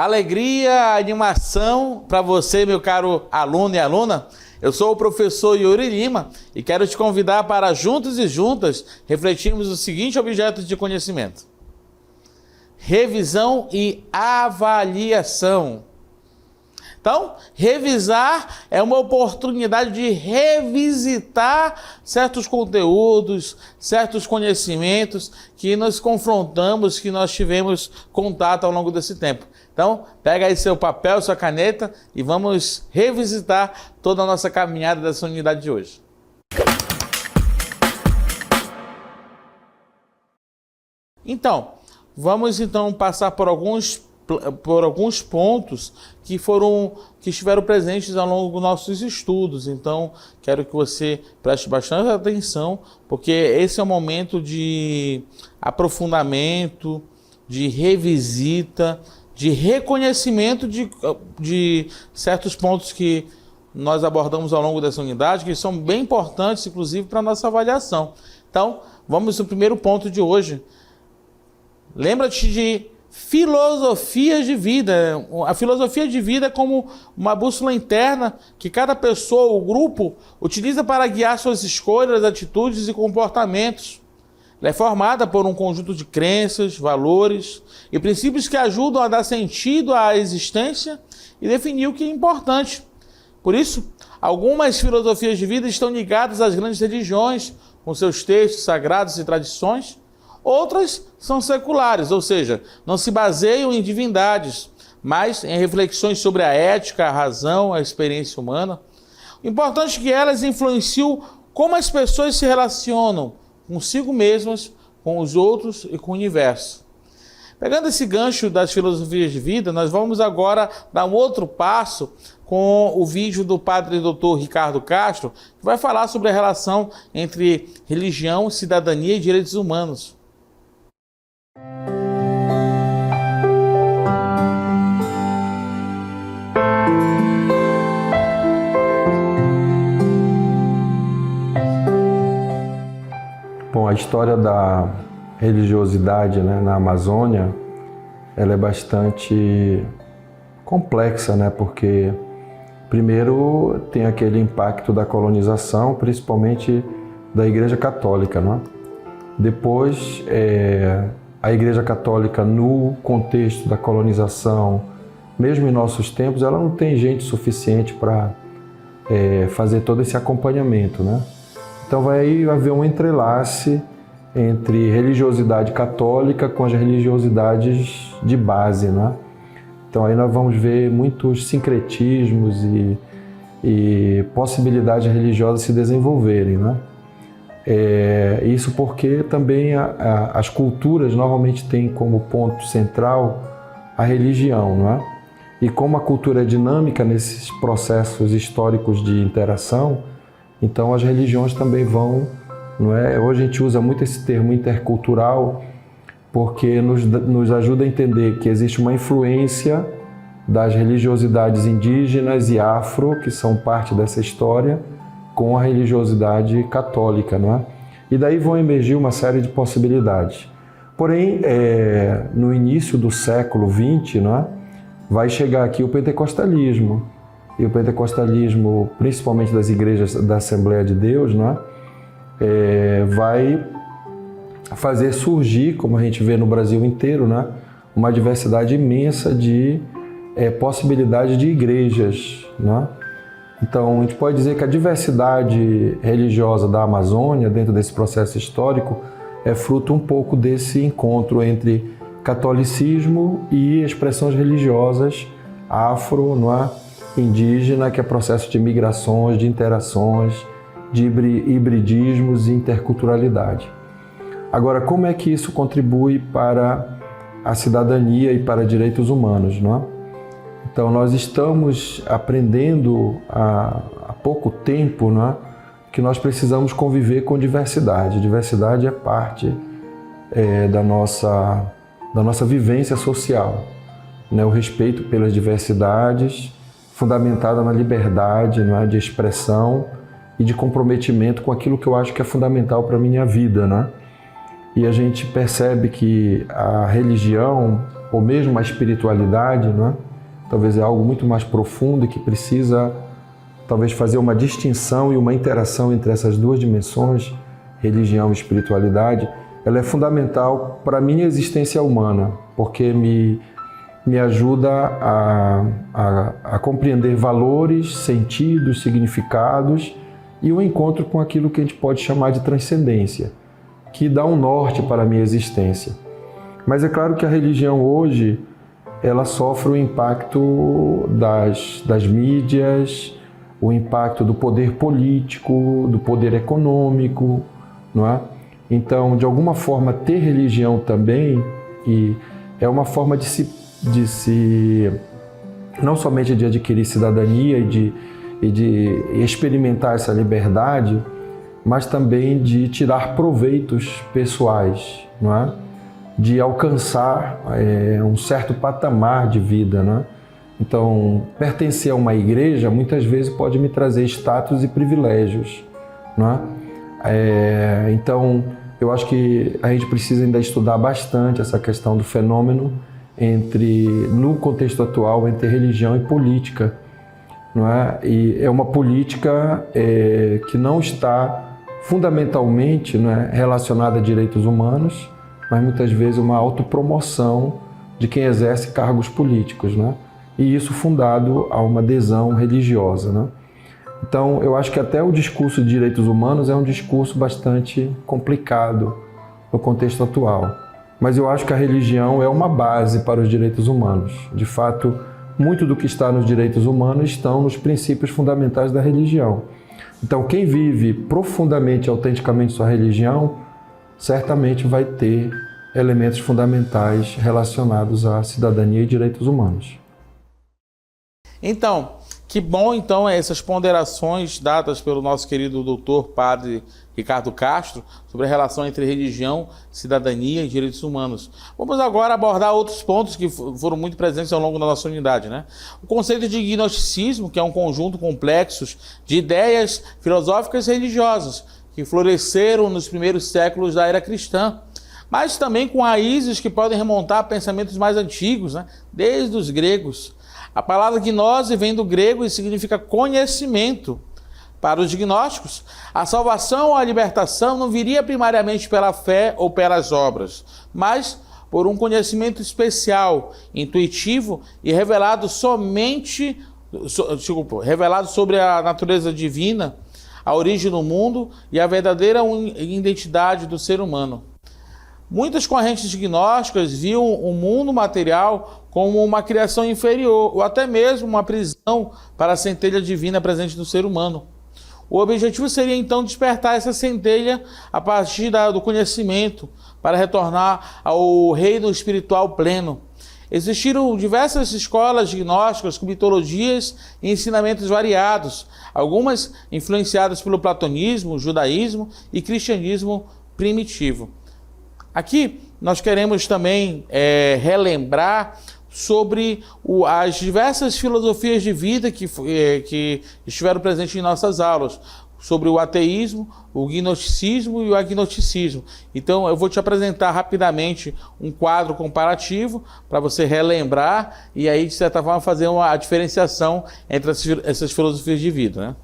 Alegria, animação para você, meu caro aluno e aluna. Eu sou o professor Yuri Lima e quero te convidar para juntos e juntas refletirmos o seguinte objeto de conhecimento: revisão e avaliação. Então, revisar é uma oportunidade de revisitar certos conteúdos, certos conhecimentos que nós confrontamos, que nós tivemos contato ao longo desse tempo. Então, pega aí seu papel, sua caneta e vamos revisitar toda a nossa caminhada dessa unidade de hoje. Então, vamos passar por alguns pontos que estiveram presentes ao longo dos nossos estudos. Então, quero que você preste bastante atenção, porque esse é um momento de aprofundamento, de revisita, de reconhecimento de certos pontos que nós abordamos ao longo dessa unidade, que são bem importantes, inclusive, para a nossa avaliação. Então, vamos ao primeiro ponto de hoje. Lembra-te de filosofia de vida. A filosofia de vida é como uma bússola interna que cada pessoa ou grupo utiliza para guiar suas escolhas, atitudes e comportamentos. Ela é formada por um conjunto de crenças, valores e princípios que ajudam a dar sentido à existência e definir o que é importante. Por isso, algumas filosofias de vida estão ligadas às grandes religiões, com seus textos sagrados e tradições. Outras são seculares, ou seja, não se baseiam em divindades, mas em reflexões sobre a ética, a razão, a experiência humana. O importante é que elas influenciam como as pessoas se relacionam consigo mesmas, com os outros e com o universo. Pegando esse gancho das filosofias de vida, nós vamos agora dar um outro passo com o vídeo do padre Dr. Ricardo Castro, que vai falar sobre a relação entre religião, cidadania e direitos humanos. Bom, a história da religiosidade, na Amazônia, ela é bastante complexa, porque primeiro tem aquele impacto da colonização, principalmente da Igreja Católica, Depois, a Igreja Católica, no contexto da colonização, mesmo em nossos tempos, ela não tem gente suficiente para fazer todo esse acompanhamento, Então vai haver um entrelace entre religiosidade católica com as religiosidades de base, Então aí nós vamos ver muitos sincretismos e possibilidades religiosas se desenvolverem, Isso porque também as culturas normalmente têm como ponto central a religião, E como a cultura é dinâmica nesses processos históricos de interação, então as religiões também vão, Hoje a gente usa muito esse termo intercultural porque nos ajuda a entender que existe uma influência das religiosidades indígenas e afro, que são parte dessa história, com a religiosidade católica, E daí vão emergir uma série de possibilidades. Porém, no início do século XX, vai chegar aqui o pentecostalismo. E o pentecostalismo, principalmente das igrejas da Assembleia de Deus, vai fazer surgir, como a gente vê no Brasil inteiro, uma diversidade imensa de possibilidades de igrejas. Então, a gente pode dizer que a diversidade religiosa da Amazônia, dentro desse processo histórico, é fruto um pouco desse encontro entre catolicismo e expressões religiosas afro, indígena, que é processo de migrações, de interações, de hibridismos e interculturalidade. Agora, como é que isso contribui para a cidadania e para direitos humanos, Então, nós estamos aprendendo há pouco tempo, que nós precisamos conviver com diversidade. Diversidade é parte da nossa vivência social, O respeito pelas diversidades, fundamentada na liberdade, de expressão e de comprometimento com aquilo que eu acho que é fundamental para a minha vida, E a gente percebe que a religião ou mesmo a espiritualidade, né? Talvez é algo muito mais profundo e que precisa talvez fazer uma distinção e uma interação entre essas duas dimensões, religião e espiritualidade. Ela é fundamental para a minha existência humana, porque me ajuda a compreender valores, sentidos, significados e o encontro com aquilo que a gente pode chamar de transcendência, que dá um norte para a minha existência. Mas é claro que a religião hoje, ela sofre o impacto das mídias, o impacto do poder político, do poder econômico, não é? Então, de alguma forma, ter religião também é uma forma de se não somente de adquirir cidadania e de experimentar essa liberdade, mas também de tirar proveitos pessoais, não é? De alcançar um certo patamar de vida, né? Então, pertencer a uma igreja muitas vezes pode me trazer status e privilégios, não é? Então, eu acho que a gente precisa ainda estudar bastante essa questão do fenômeno no contexto atual, entre religião e política, não é? E é uma política que não está fundamentalmente, não é, relacionada a direitos humanos, mas muitas vezes uma autopromoção de quem exerce cargos políticos, né? E isso fundado a uma adesão religiosa, né? Então, eu acho que até o discurso de direitos humanos é um discurso bastante complicado no contexto atual. Mas eu acho que a religião é uma base para os direitos humanos. De fato, muito do que está nos direitos humanos estão nos princípios fundamentais da religião. Então, quem vive profundamente, autenticamente sua religião, certamente vai ter elementos fundamentais relacionados à cidadania e direitos humanos. Então, que bom então essas ponderações dadas pelo nosso querido doutor padre Ricardo Castro sobre a relação entre religião, cidadania e direitos humanos. Vamos agora abordar outros pontos que foram muito presentes ao longo da nossa unidade, né? O conceito de gnosticismo, que é um conjunto complexo de ideias filosóficas e religiosas que floresceram nos primeiros séculos da era cristã, mas também com raízes que podem remontar a pensamentos mais antigos, né? Desde os gregos. A palavra gnose vem do grego e significa conhecimento. Para os gnósticos, a salvação ou a libertação não viria primariamente pela fé ou pelas obras, mas por um conhecimento especial, intuitivo e revelado sobre a natureza divina, a origem do mundo e a verdadeira identidade do ser humano. Muitas correntes gnósticas viam o mundo material como uma criação inferior, ou até mesmo uma prisão para a centelha divina presente no ser humano. O objetivo seria então despertar essa centelha a partir do conhecimento, para retornar ao reino espiritual pleno. Existiram diversas escolas gnósticas com mitologias e ensinamentos variados, algumas influenciadas pelo platonismo, judaísmo e cristianismo primitivo. Aqui nós queremos também relembrar sobre as diversas filosofias de vida que estiveram presentes em nossas aulas, sobre o ateísmo, o gnosticismo e o agnosticismo. Então eu vou te apresentar rapidamente um quadro comparativo para você relembrar e aí de certa forma fazer a diferenciação entre essas filosofias de vida, né?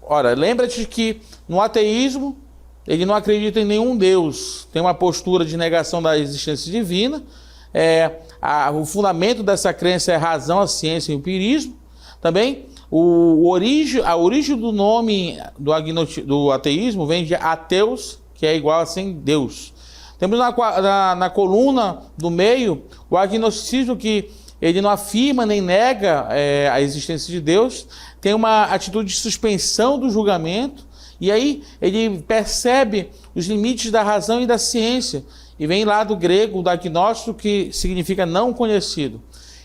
Ora, lembra-te que no ateísmo ele não acredita em nenhum Deus, tem uma postura de negação da existência divina. O fundamento dessa crença é a razão, a ciência e o empirismo. Também a origem do nome do ateísmo vem de ateus, que é igual a sem Deus. Temos na coluna do meio o agnosticismo, que ele não afirma nem nega a existência de Deus, tem uma atitude de suspensão do julgamento, e aí ele percebe os limites da razão e da ciência, e vem lá do grego, do agnóstico, que significa não conhecido.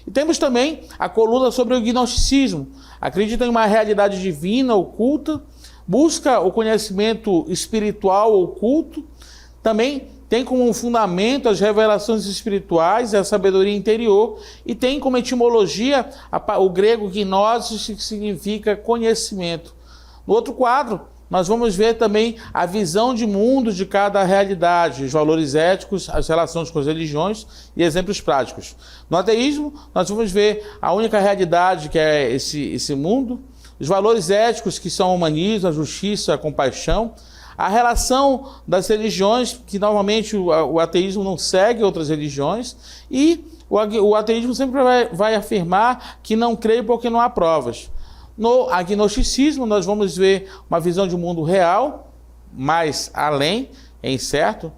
E temos também a coluna sobre o gnosticismo. Acredita em uma realidade divina oculta, busca o conhecimento espiritual oculto, também tem como fundamento as revelações espirituais e a sabedoria interior, e tem como etimologia o grego gnosis, que significa conhecimento. No outro quadro, nós vamos ver também a visão de mundo de cada realidade, os valores éticos, as relações com as religiões e exemplos práticos. No ateísmo, nós vamos ver a única realidade que é esse mundo, os valores éticos que são o humanismo, a justiça, a compaixão, a relação das religiões, que normalmente o ateísmo não segue outras religiões, e o ateísmo sempre vai afirmar que não crê porque não há provas. No agnosticismo, nós vamos ver uma visão de mundo real, mais além, é incerto,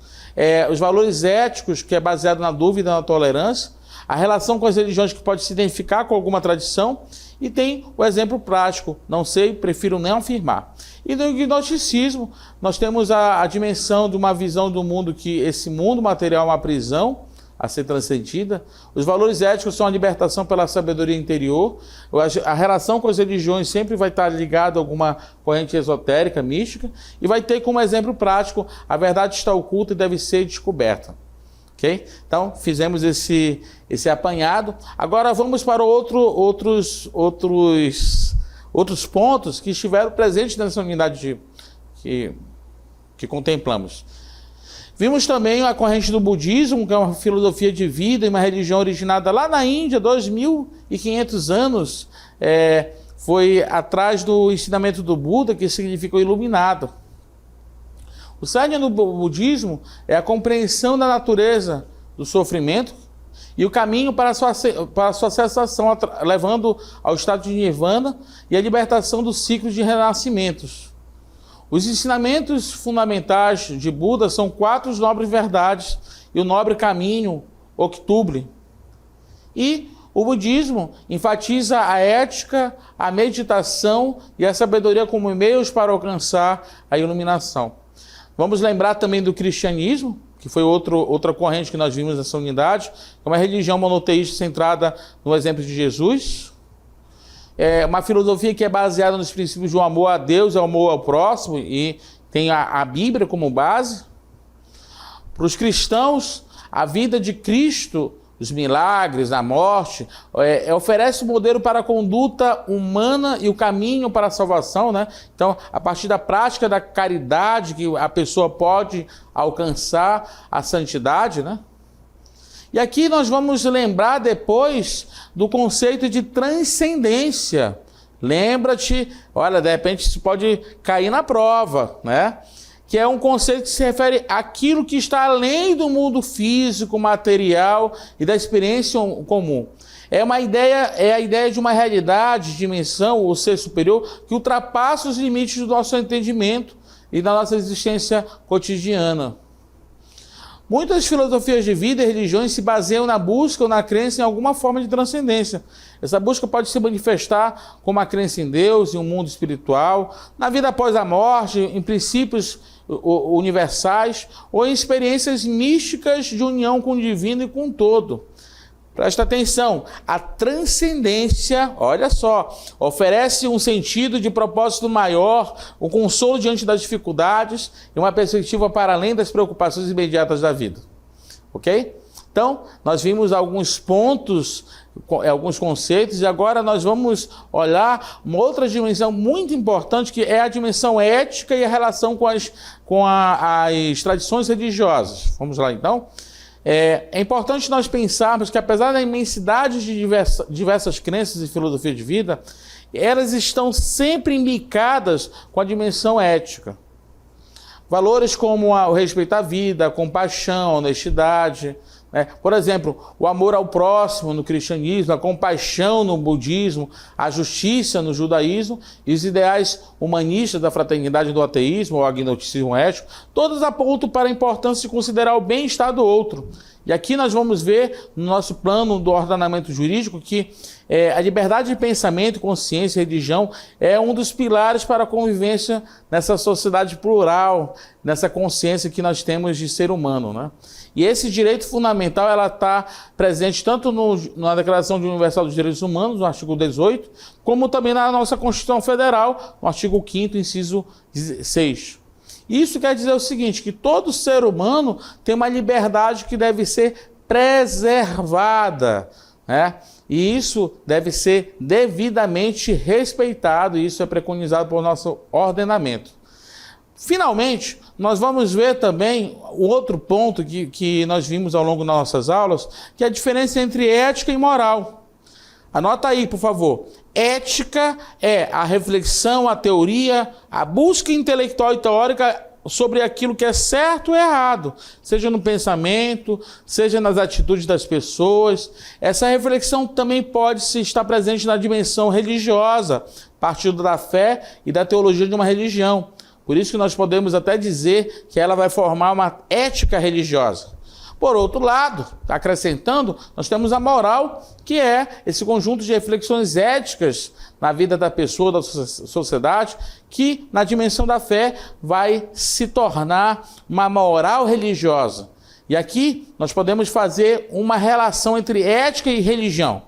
os valores éticos, que é baseado na dúvida e na tolerância, a relação com as religiões que pode se identificar com alguma tradição, e tem o exemplo prático, não sei, prefiro não afirmar. E no gnosticismo, nós temos a dimensão de uma visão do mundo que esse mundo material é uma prisão a ser transcendida. Os valores éticos são a libertação pela sabedoria interior. A relação com as religiões sempre vai estar ligada a alguma corrente esotérica, mística, e vai ter como exemplo prático a verdade está oculta e deve ser descoberta. Okay? Então, fizemos esse apanhado. Agora vamos para outros pontos que estiveram presentes nessa unidade que contemplamos. Vimos também a corrente do budismo, que é uma filosofia de vida e uma religião originada lá na Índia, 2.500 anos, foi atrás do ensinamento do Buda, que significa o iluminado. O cerne do budismo é a compreensão da natureza do sofrimento e o caminho para a sua cessação, levando ao estado de nirvana e a libertação do ciclo de renascimentos. Os ensinamentos fundamentais de Buda são 4 nobres verdades e o nobre caminho, Octubre. E o budismo enfatiza a ética, a meditação e a sabedoria como meios para alcançar a iluminação. Vamos lembrar também do cristianismo, que foi outra corrente que nós vimos nessa unidade, que é uma religião monoteísta centrada no exemplo de Jesus. É uma filosofia que é baseada nos princípios do amor a Deus e ao amor ao próximo, e tem a Bíblia como base. Para os cristãos, a vida de Cristo, os milagres, a morte, oferece um modelo para a conduta humana e o caminho para a salvação, né? Então, a partir da prática da caridade, que a pessoa pode alcançar a santidade, né? E aqui nós vamos lembrar depois do conceito de transcendência. Lembra-te, olha, de repente isso pode cair na prova, né? Que é um conceito que se refere àquilo que está além do mundo físico, material e da experiência comum. É a ideia de uma realidade, dimensão ou ser superior que ultrapassa os limites do nosso entendimento e da nossa existência cotidiana. Muitas filosofias de vida e religiões se baseiam na busca ou na crença em alguma forma de transcendência. Essa busca pode se manifestar como a crença em Deus, em um mundo espiritual, na vida após a morte, em princípios universais ou em experiências místicas de união com o divino e com o todo. Presta atenção, a transcendência, olha só, oferece um sentido de propósito maior, um consolo diante das dificuldades e uma perspectiva para além das preocupações imediatas da vida. Ok? Então, nós vimos alguns pontos, alguns conceitos, e agora nós vamos olhar uma outra dimensão muito importante, que é a dimensão ética e a relação com as tradições religiosas. Vamos lá, então? É importante nós pensarmos que, apesar da imensidade de diversas crenças e filosofias de vida, elas estão sempre imbricadas com a dimensão ética. Valores como o respeito à vida, a compaixão, a honestidade, né? Por exemplo, o amor ao próximo no cristianismo, a compaixão no budismo, a justiça no judaísmo e os ideais humanistas da fraternidade do ateísmo ou agnosticismo ético, todos apontam para a importância de considerar o bem-estar do outro. E aqui nós vamos ver, no nosso plano do ordenamento jurídico, que a liberdade de pensamento, consciência e religião é um dos pilares para a convivência nessa sociedade plural, nessa consciência que nós temos de ser humano, né? E esse direito fundamental ela está presente tanto na Declaração Universal dos Direitos Humanos, no artigo 18, como também na nossa Constituição Federal, no artigo 5º, inciso 6. Isso quer dizer o seguinte, que todo ser humano tem uma liberdade que deve ser preservada, né? E isso deve ser devidamente respeitado, e isso é preconizado pelo nosso ordenamento. Finalmente, nós vamos ver também o outro ponto que nós vimos ao longo das nossas aulas, que é a diferença entre ética e moral. Anota aí, por favor. Ética é a reflexão, a teoria, a busca intelectual e teórica sobre aquilo que é certo ou errado, seja no pensamento, seja nas atitudes das pessoas. Essa reflexão também pode estar presente na dimensão religiosa, partindo da fé e da teologia de uma religião. Por isso que nós podemos até dizer que ela vai formar uma ética religiosa. Por outro lado, acrescentando, nós temos a moral, que é esse conjunto de reflexões éticas na vida da pessoa, da sociedade, que na dimensão da fé vai se tornar uma moral religiosa. E aqui nós podemos fazer uma relação entre ética e religião.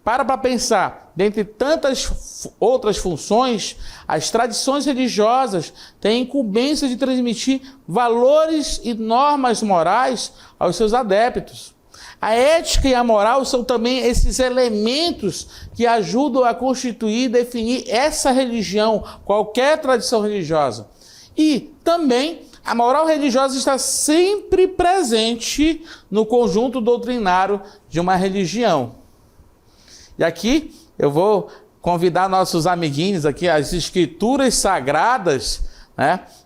Para pensar, dentre tantas outras funções, as tradições religiosas têm incumbência de transmitir valores e normas morais aos seus adeptos. A ética e a moral são também esses elementos que ajudam a constituir e definir essa religião, qualquer tradição religiosa. E também a moral religiosa está sempre presente no conjunto doutrinário de uma religião. E aqui eu vou convidar nossos amiguinhos aqui, as escrituras sagradas,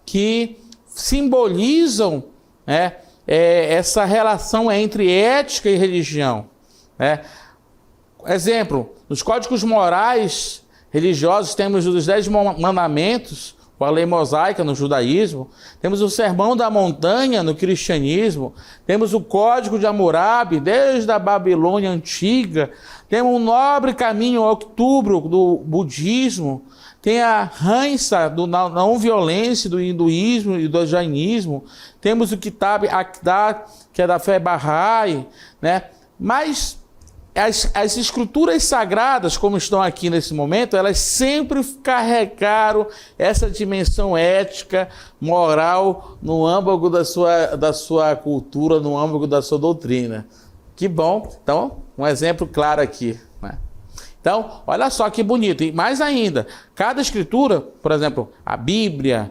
que simbolizam essa relação entre ética e religião. Exemplo, nos códigos morais religiosos temos os 10 mandamentos, a lei mosaica no judaísmo, temos o Sermão da Montanha no cristianismo, temos o Código de Hammurabi desde a Babilônia antiga, temos o Nobre Caminho Outubro do budismo, tem a Hansa da não violência do hinduísmo e do jainismo, temos o Kitab Aqdah, que é da fé Bahá'í, Mas as escrituras sagradas, como estão aqui nesse momento, elas sempre carregaram essa dimensão ética, moral, no âmago da sua cultura, no âmago da sua doutrina. Que bom! Então, um exemplo claro aqui. Então, olha só que bonito. E mais ainda, cada escritura, por exemplo, a Bíblia,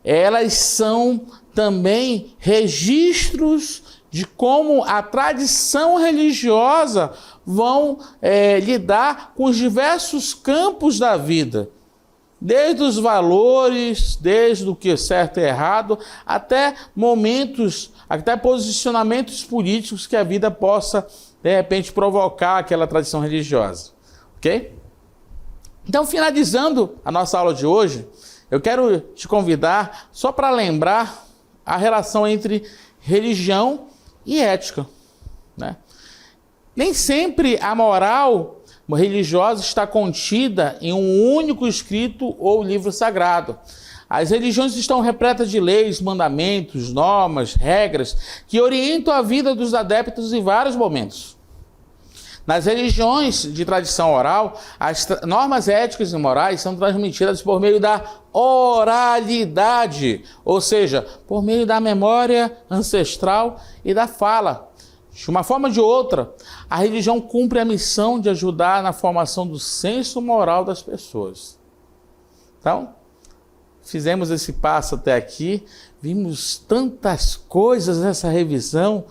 elas são também registros de como a tradição religiosa vão lidar com os diversos campos da vida. Desde os valores, desde o que é certo e errado, até momentos, até posicionamentos políticos que a vida possa, de repente, provocar aquela tradição religiosa. Ok? Então, finalizando a nossa aula de hoje, eu quero te convidar só para lembrar a relação entre religião e ética. Nem sempre a moral religiosa está contida em um único escrito ou livro sagrado. As religiões estão repletas de leis, mandamentos, normas, regras que orientam a vida dos adeptos em vários momentos. Nas religiões de tradição oral, as normas éticas e morais são transmitidas por meio da oralidade, ou seja, por meio da memória ancestral e da fala. De uma forma ou de outra, a religião cumpre a missão de ajudar na formação do senso moral das pessoas. Então, fizemos esse passo até aqui, vimos tantas coisas nessa revisão,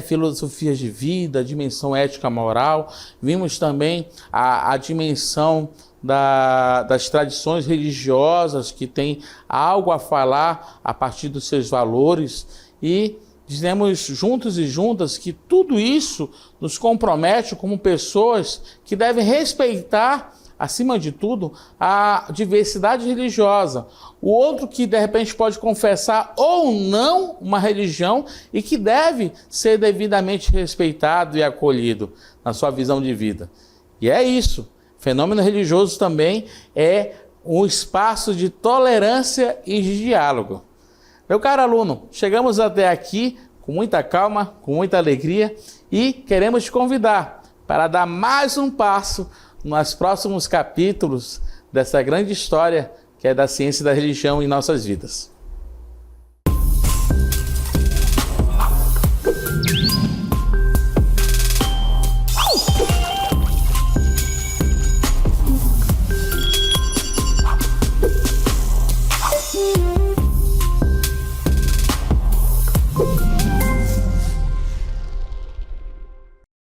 filosofias de vida, a dimensão ética moral, vimos também a dimensão das tradições religiosas que tem algo a falar a partir dos seus valores e dizemos juntos e juntas que tudo isso nos compromete como pessoas que devem respeitar, acima de tudo, a diversidade religiosa. O outro que de repente pode confessar ou não uma religião e que deve ser devidamente respeitado e acolhido na sua visão de vida. E é isso. Fenômeno religioso também é um espaço de tolerância e de diálogo. Meu caro aluno, chegamos até aqui com muita calma, com muita alegria e queremos te convidar para dar mais um passo nos próximos capítulos dessa grande história que é da ciência e da religião em nossas vidas.